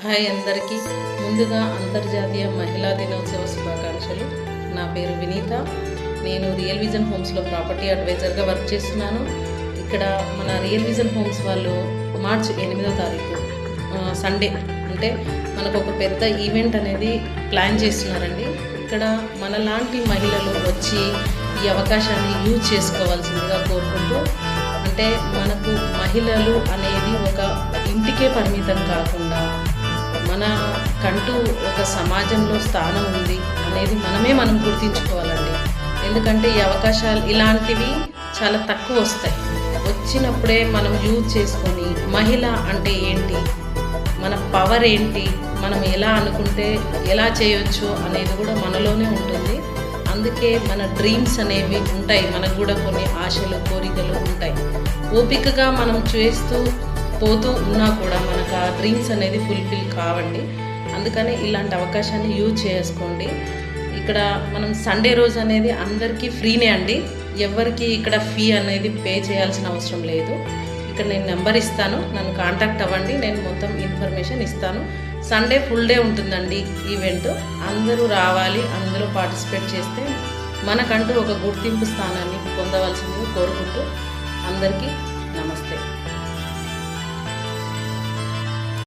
Hi అందరికీ ముందుగా అంతర్జాతీయ మహిళా దినోత్సవ శుభాకాంక్షలు. నా పేరు వినీత. నేను రియల్ విజన్ హోమ్స్లో ప్రాపర్టీ అడ్వైజర్గా వర్క్ చేస్తున్నాను. ఇక్కడ మన రియల్ విజన్ హోమ్స్ వాళ్ళు మార్చి 8వ తారీఖు సండే అంటే మనకు ఒక పెద్ద ఈవెంట్ అనేది ప్లాన్ చేస్తున్నారండి. ఇక్కడ మనలాంటి మహిళలు వచ్చి ఈ అవకాశాన్ని యూజ్ చేసుకోవాల్సిందిగా కోరుకుంటూ, అంటే మనకు మహిళలు అనేది ఒక ఇంటికే పరిమితం కాకుండా మనకంటూ ఒక సమాజంలో స్థానం ఉంది అనేది మనం గుర్తించుకోవాలండి. ఎందుకంటే ఈ అవకాశాలు ఇలాంటివి చాలా తక్కువ వస్తాయి. వచ్చినప్పుడే మనం యూజ్ చేసుకొని మహిళ అంటే ఏంటి, మన పవర్ ఏంటి, మనం ఎలా అనుకుంటే ఎలా చేయొచ్చు అనేది కూడా మనలోనే ఉంటుంది. అందుకే మన డ్రీమ్స్ అనేవి ఉంటాయి, మనకు కూడా కొన్ని ఆశలు కోరికలు ఉంటాయి. ఓపికగా మనం చేస్తూ పోతూ ఉన్నా కూడా మనకు ఆ డ్రీమ్స్ అనేది ఫుల్ఫిల్ కావండి. అందుకని ఇలాంటి అవకాశాన్ని యూజ్ చేసుకోండి. ఇక్కడ మనం సండే రోజు అనేది అందరికీ ఫ్రీనే అండి. ఎవరికి ఇక్కడ ఫీ అనేది పే చేయాల్సిన అవసరం లేదు. ఇక్కడ నేను నెంబర్ ఇస్తాను, నన్ను కాంటాక్ట్ అవ్వండి, నేను మొత్తం ఇన్ఫర్మేషన్ ఇస్తాను. సండే ఫుల్ డే ఉంటుందండి ఈవెంట్. అందరూ రావాలి, అందులో పార్టిసిపేట్ చేస్తే మనకంటూ ఒక గుర్తింపు స్థానాన్ని పొందవలసింది కోరుకుంటూ అందరికీ నమస్తే.